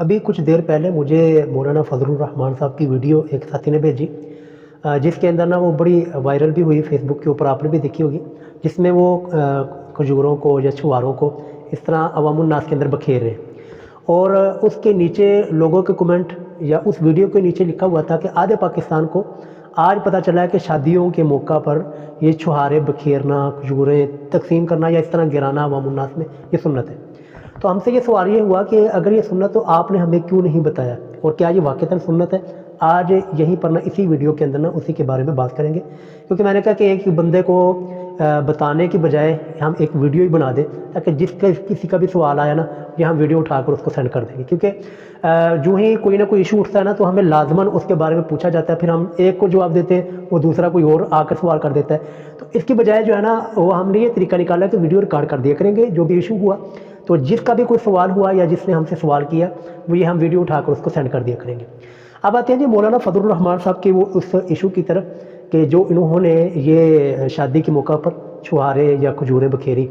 ابھی کچھ دیر پہلے مجھے مولانا فضل الرحمان صاحب کی ویڈیو ایک ساتھی نے بھیجی، جس کے اندر وہ بڑی وائرل بھی ہوئی فیس بک کے اوپر، آپ نے بھی دیکھی ہوگی، جس میں وہ کھجوروں کو یا چھواروں کو اس طرح عوام الناس کے اندر بکھیر رہے ہیں، اور اس کے نیچے لوگوں کے کمنٹ یا اس ویڈیو کے نیچے لکھا ہوا تھا کہ آدھے پاکستان کو آج پتہ چلا ہے کہ شادیوں کے موقع پر یہ چھوارے بکھیرنا، کھجوریں تقسیم کرنا یا اس طرح گرانا عوام الناس میں یہ سنت ہے۔ تو ہم سے یہ سوال یہ ہوا کہ اگر یہ سنت تو آپ نے ہمیں کیوں نہیں بتایا، اور کیا یہ واقعتاً سنت ہے؟ آج یہیں پر اسی ویڈیو کے اندر اسی کے بارے میں بات کریں گے، کیونکہ میں نے کہا کہ ایک بندے کو بتانے کی بجائے ہم ایک ویڈیو ہی بنا دیں، تاکہ کسی کا بھی سوال آیا یہ ہم ویڈیو اٹھا کر اس کو سینڈ کر دیں گے، کیونکہ جو ہی کوئی نہ کوئی ایشو اٹھتا ہے تو ہمیں لازماً اس کے بارے میں پوچھا جاتا ہے، پھر ہم ایک کو جواب دیتے ہیں، وہ دوسرا کوئی اور آ کر سوال کر دیتا ہے۔ تو اس کی بجائے وہ ہم نے یہ طریقہ نکالا کہ ویڈیو ریکارڈ کر دیا کریں گے، جو بھی ایشو ہوا تو جس کا بھی کوئی سوال ہوا یا جس نے ہم سے سوال کیا وہ یہ ہم ویڈیو اٹھا کر اس کو سینڈ کر دیا کریں گے۔ اب آتے ہیں مولانا فضل الرحمان صاحب کے وہ اس ایشو کی طرف کہ جو انہوں نے یہ شادی کے موقع پر چھوارے یا کھجوریں بکھیری،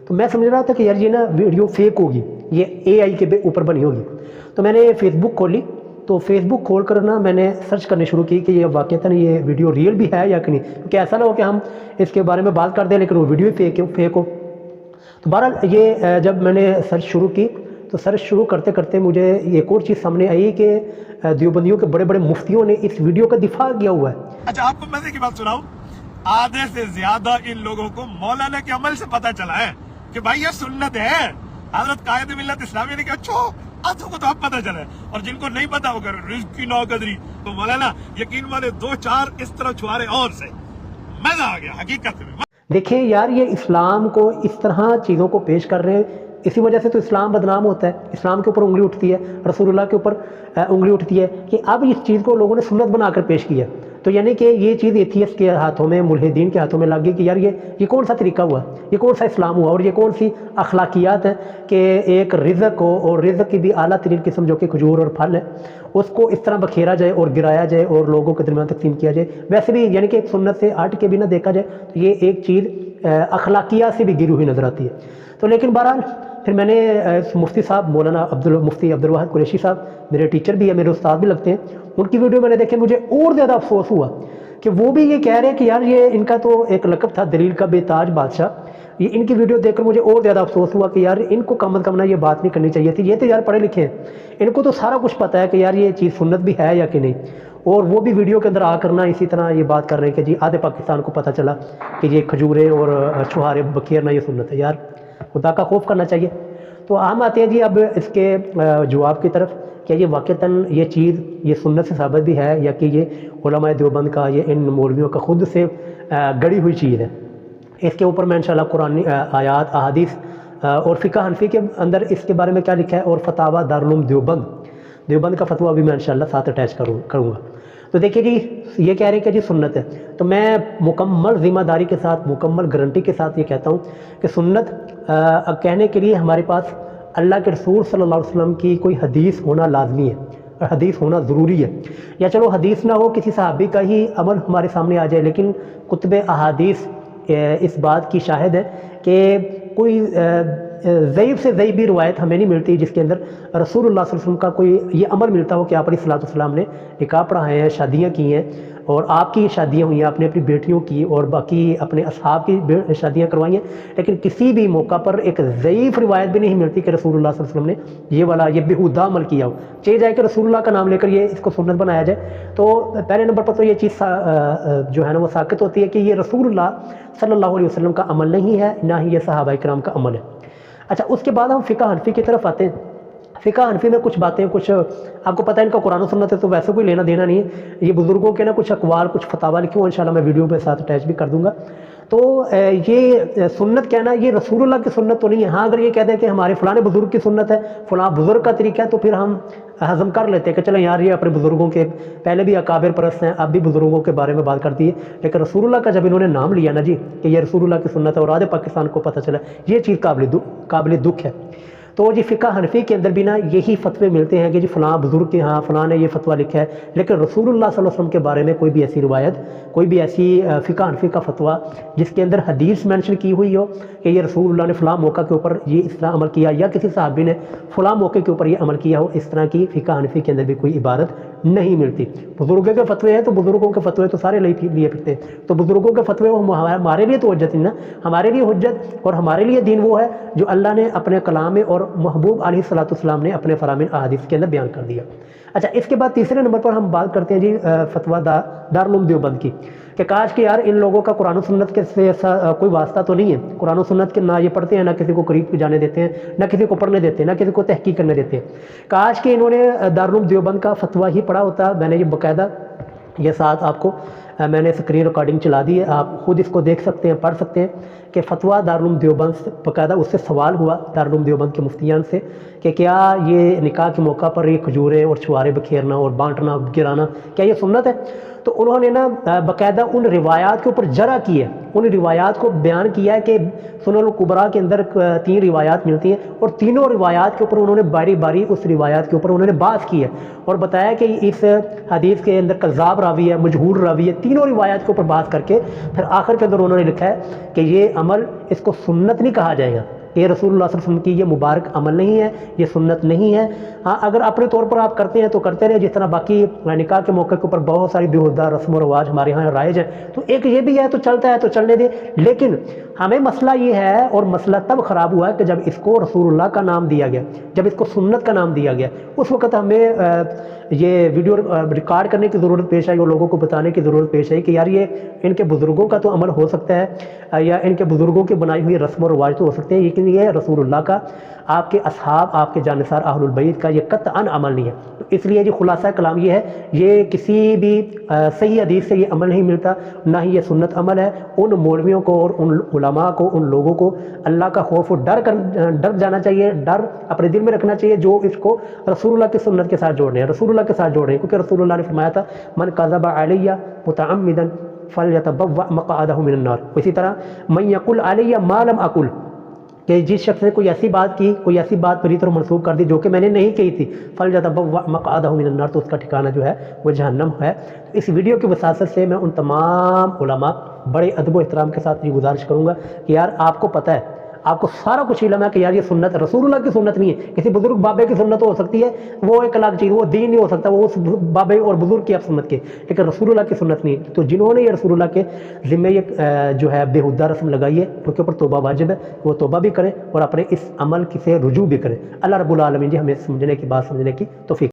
تو میں سمجھ رہا تھا کہ یار یہ ویڈیو فیک ہوگی، یہ AI کے اوپر بنی ہوگی۔ تو میں نے فیس بک کھولی، تو فیس بک کھول کر میں نے سرچ کرنے شروع کی کہ یہ واقعتاً یہ ویڈیو ریئل بھی ہے یا کہ نہیں، کیونکہ ایسا نہ ہو کہ ہم اس کے بارے میں بات کر دیں لیکن وہ ویڈیو فیک ہو۔ تو بہرحال یہ جب میں نے سرچ شروع کی تو سرچ شروع کرتے کرتے مجھے ایک اور چیز سامنے آئی کہ دیوبندیوں کے بڑے بڑے مفتیوں نے اس ویڈیو کا دفاع کیا ہوا ہے۔ اچھا، آپ کو مزے کی بات سناؤں، آدھے سے زیادہ ان لوگوں کو مولانا کے عمل سے پتہ چلا ہے کہ بھائی یہ سنت ہے۔ حضرت قائد ملت اسلامی نے کہا اچھا آدھوں کو تو اب پتہ چلا ہے، اور جن کو نہیں پتا وہ کر رزق کی نوقدری۔ تو مولانا یقین مانے 2-4 اس طرح چھوارے اور سے مزہ آ گیا حقیقت میں۔ دیکھیں یار، یہ اسلام کو اس طرح چیزوں کو پیش کر رہے ہیں، اسی وجہ سے تو اسلام بدنام ہوتا ہے، اسلام کے اوپر انگلی اٹھتی ہے، رسول اللہ کے اوپر انگلی اٹھتی ہے کہ اب اس چیز کو لوگوں نے سنت بنا کر پیش کیا۔ تو یعنی کہ یہ چیز ایتھیسٹ کے ہاتھوں میں، ملحدین کے ہاتھوں میں لگ گئی کہ یار یہ کون سا طریقہ ہوا، یہ کون سا اسلام ہوا، اور یہ کون سی اخلاقیات ہیں کہ ایک رزق ہو، اور رزق کی بھی اعلیٰ ترین قسم جو کہ کھجور اور پھل ہے، اس کو اس طرح بکھیرا جائے اور گرایا جائے اور لوگوں کے درمیان تقسیم کیا جائے۔ ویسے بھی یعنی کہ ایک سنت سے ہٹ کے بھی نہ دیکھا جائے تو یہ ایک چیز اخلاقیات سے بھی گری ہوئی نظر آتی ہے۔ تو لیکن بہرحال پھر میں نے مفتی صاحب مولانا مفتی عبد الواحد قریشی صاحب میرے ٹیچر بھی ہیں، میرے استاد بھی لگتے ہیں، ان کی ویڈیو میں نے دیکھے، مجھے اور زیادہ افسوس ہوا کہ وہ بھی یہ کہہ رہے ہیں کہ یار یہ ان کا تو ایک لقب تھا دلیل کا بے تاج بادشاہ۔ یہ ان کی ویڈیو دیکھ کر مجھے اور زیادہ افسوس ہوا کہ یار ان کو کم از کم یہ بات نہیں کرنی چاہیے تھی، یہ تو یار پڑھے لکھے ہیں، ان کو تو سارا کچھ پتہ ہے کہ یار یہ چیز سنت بھی ہے یا کہ نہیں، اور وہ بھی ویڈیو کے اندر آ کرنا اسی طرح یہ بات کر رہے ہیں کہ جی آدھے پاکستان کو پتہ چلا کہ یہ کھجوریں اور چھوارے بکھیرنا یہ سنت ہے۔ یار خدا کا خوف کرنا چاہیے۔ تو ہم آتے ہیں جی اب اس کے جواب کی طرف، کیا یہ واقعتاً یہ چیز یہ سنت سے ثابت بھی ہے یا کہ یہ علماء دیوبند کا، یہ ان مولویوں کا خود سے گڑی ہوئی چیز ہے؟ اس کے اوپر میں انشاءاللہ قرآن آیات، احادیث اور فقہ حنفی کے اندر اس کے بارے میں کیا لکھا ہے، اور فتاوی دارالعلوم دیوبند کا فتویٰ بھی میں انشاءاللہ ساتھ اٹیچ کروں گا۔ تو دیکھیے جی، یہ کہہ رہے ہیں کہ جی سنت ہے، تو میں مکمل ذمہ داری کے ساتھ، مکمل گارنٹی کے ساتھ یہ کہتا ہوں کہ سنت کہنے کے لیے ہمارے پاس اللہ کے رسول صلی اللہ علیہ وسلم کی کوئی حدیث ہونا لازمی ہے، اور حدیث ہونا ضروری ہے، یا چلو حدیث نہ ہو، کسی صحابی کا ہی عمل ہمارے سامنے آ جائے، لیکن کتب احادیث اس بات کی شاہد ہے کہ کوئی ضعیف سے ضعیف بھی روایت ہمیں نہیں ملتی جس کے اندر رسول اللہ صلی اللہ علیہ وسلم کا کوئی یہ امر ملتا ہو کہ آپ علیہ الصلوۃ والسلام نے نکاح پڑھائے ہیں، شادیاں کی ہیں، اور آپ کی شادیاں ہوئی ہیں، آپ نے اپنی بیٹیوں کی اور باقی اپنے اصحاب کی شادیاں کروائی ہیں، لیکن کسی بھی موقع پر ایک ضعیف روایت بھی نہیں ملتی کہ رسول اللہ صلی اللہ علیہ وسلم نے یہ بیہودہ عمل کیا ہو، چاہے جائے کہ رسول اللہ کا نام لے کر یہ اس کو سنت بنایا جائے۔ تو پہلے نمبر پر تو یہ چیز جو ہے وہ ساقط ہوتی ہے کہ یہ رسول اللہ صلی اللہ علیہ وسلم کا عمل نہیں ہے، نہ ہی یہ صحابہ کرام کا عمل ہے۔ اچھا، اس کے بعد ہم فقہ حنفی کی طرف آتے ہیں۔ فقہ حنفی میں کچھ باتیں، کچھ آپ کو پتہ ہے ان کا قرآن و سنت ہے تو ویسے کوئی لینا دینا نہیں ہے، یہ بزرگوں کے کچھ اقوال، کچھ فتاوی لکھے ہوئے انشاءاللہ میں ویڈیو کے ساتھ اٹیچ بھی کر دوں گا۔ تو یہ سنت کہنا یہ رسول اللہ کی سنت تو نہیں ہے۔ ہاں اگر یہ کہہ دیں کہ ہمارے فلاں بزرگ کی سنت ہے، فلاں بزرگ کا طریقہ ہے، تو پھر ہم ہضم کر لیتے ہیں کہ چلیں یار یہ اپنے بزرگوں کے پہلے بھی اکابر پرست ہیں، اب بھی بزرگوں کے بارے میں بات کرتی ہے، لیکن رسول اللہ کا جب انہوں نے نام لیا نا جی کہ یہ رسول اللہ کی سنت ہے اور آدھے پاکستان کو پتہ چلا، یہ چیز قابل دکھ ہے۔ تو جی فقہ حنفی کے اندر بھی نا یہی فتوے ملتے ہیں کہ جی فلاں بزرگ کے ہاں فلاں نے یہ فتویٰ لکھا ہے، لیکن رسول اللہ صلی اللہ علیہ وسلم کے بارے میں کوئی بھی ایسی روایت، کوئی بھی ایسی فقہ حنفی کا فتویٰ جس کے اندر حدیث مینشن کی ہوئی ہو کہ یہ رسول اللہ نے فلاں موقع کے اوپر یہ اس طرح عمل کیا، یا کسی صحابی نے فلاں موقع کے اوپر یہ عمل کیا ہو، اس طرح کی فقہ حنفی کے اندر بھی کوئی عبارت نہیں ملتی۔ بزرگوں کے فتوے ہیں تو بزرگوں کے فتوے تو سارے لیے پھرتے ہیں، تو بزرگوں کے فتوے ہمارے لیے تو حجت نہیں نا، ہمارے لیے حجت اور ہمارے لیے دین وہ ہے جو اللہ نے اپنے کلام میں اور محبوب علیہ الصلوۃ والسلام نے اپنے فرامین احادیث کے اندر بیان کر دیا۔ اچھا، اس کے بعد تیسرے نمبر پر ہم بات کرتے ہیں جی فتویٰ دارالعلوم دیوبند کی، کہ کاش کہ یار ان لوگوں کا قرآن و سنت کے سے کوئی واسطہ تو نہیں ہے، قرآن و سنت کے نہ یہ پڑھتے ہیں، نہ کسی کو قریب جانے دیتے ہیں، نہ کسی کو پڑھنے دیتے ہیں، نہ کسی کو تحقیق کرنے دیتے ہیں۔ کاش کہ انہوں نے دارالعلوم دیوبند کا فتویٰ ہی پڑھا ہوتا۔ میں نے یہ باقاعدہ یہ ساتھ آپ کو میں نے اسکرین ریکارڈنگ چلا دی ہے، آپ خود اس کو دیکھ سکتے ہیں، پڑھ سکتے ہیں کہ فتویٰ دارالعلوم دیوبند سے باقاعدہ اس سے سوال ہوا دارالعلوم دیوبند کے مفتیان سے کہ کیا یہ نکاح کے موقع پر یہ کھجوریں اور چھوارے بکھیرنا اور بانٹنا گرانا کیا یہ سنت ہے؟ تو انہوں نے نا باقاعدہ ان روایات کے اوپر جرح کی ہے، ان روایات کو بیان کیا ہے کہ سنن الکبریٰ کے اندر 3 روایات ملتی ہیں، اور تینوں روایات کے اوپر انہوں نے باری باری اس روایات کے اوپر انہوں نے بحث کی ہے اور بتایا کہ اس حدیث کے اندر کذاب راوی ہے، مجہول راوی ہے، تینوں روایات کے اوپر بحث کر کے پھر آخر کے اندر انہوں نے لکھا ہے کہ یہ عمل اس کو سنت نہیں کہا جائے گا، یہ رسول اللہ صلی اللہ علیہ وسلم کی یہ مبارک عمل نہیں ہے، یہ سنت نہیں ہے۔ ہاں اگر اپنے طور پر آپ کرتے ہیں تو کرتے رہے، جس طرح باقی نکاح کے موقع کے اوپر بہت ساری بیہودہ رسم و رواج ہمارے ہاں رائج ہیں، تو ایک یہ بھی ہے تو چلتا ہے تو چلنے دیں، لیکن ہمیں مسئلہ یہ ہے، اور مسئلہ تب خراب ہوا ہے کہ جب اس کو رسول اللہ کا نام دیا گیا، جب اس کو سنت کا نام دیا گیا، اس وقت ہمیں یہ ویڈیو ریکارڈ کرنے کی ضرورت پیش آئی اور لوگوں کو بتانے کی ضرورت پیش آئی کہ یار یہ ان کے بزرگوں کا تو عمل ہو سکتا ہے، یا ان کے بزرگوں کے بنائی ہوئی رسم و رواج تو ہو سکتے ہیں، لیکن یہ رسول اللہ کا، آپ کے اصحاب، آپ کے جانثار اہل البیت کا یہ قطعاً عمل نہیں ہے۔ تو اس لیے جی خلاصہ کلام یہ ہے، یہ کسی بھی صحیح حدیث سے یہ عمل نہیں ملتا، نہ ہی یہ سنت عمل ہے۔ ان مولویوں کو اور ان علماء کو، ان لوگوں کو اللہ کا خوف و ڈر جانا چاہیے، ڈر اپنے دل میں رکھنا چاہیے جو اس کو رسول اللہ کی سنت کے ساتھ جوڑ رہے ہیں، رسول اللہ کے ساتھ جوڑ رہے ہیں، کیونکہ رسول اللہ نے فرمایا تھا من کذب علی متعمدا فلیتبوأ مقعدہ من النار۔ اسی طرح من یقل علی ما لم اقل، کہ جس شخص نے کوئی ایسی بات کی، کوئی ایسی بات میری طرف منسوخ کر دی جو کہ میں نے نہیں کہی تھی، فلیتبوأ مقعدہ من النار، تو اس کا ٹھکانہ جو ہے وہ جہنم ہے۔ اس ویڈیو کی وساطت سے میں ان تمام علماء بڑے ادب و احترام کے ساتھ یہ گزارش کروں گا کہ یار آپ کو پتہ ہے، آپ کو سارا کچھ علم ہے کہ یار یہ سنت رسول اللہ کی سنت نہیں ہے، کسی بزرگ بابے کی سنت ہو سکتی ہے، وہ ایک الگ چیز، وہ دین نہیں ہو سکتا، وہ اس بابے اور بزرگ کی آپ سنت کے، لیکن رسول اللہ کی سنت نہیں ہے۔ تو جنہوں نے یہ رسول اللہ کے ذمے یہ جو ہے بےہودہ رسم لگائی ہے، ان کے اوپر توبہ واجب ہے، وہ توبہ بھی کریں اور اپنے اس عمل سے رجوع بھی کریں۔ اللہ رب العالمین جی ہمیں سمجھنے کی بات سمجھنے کی توفیق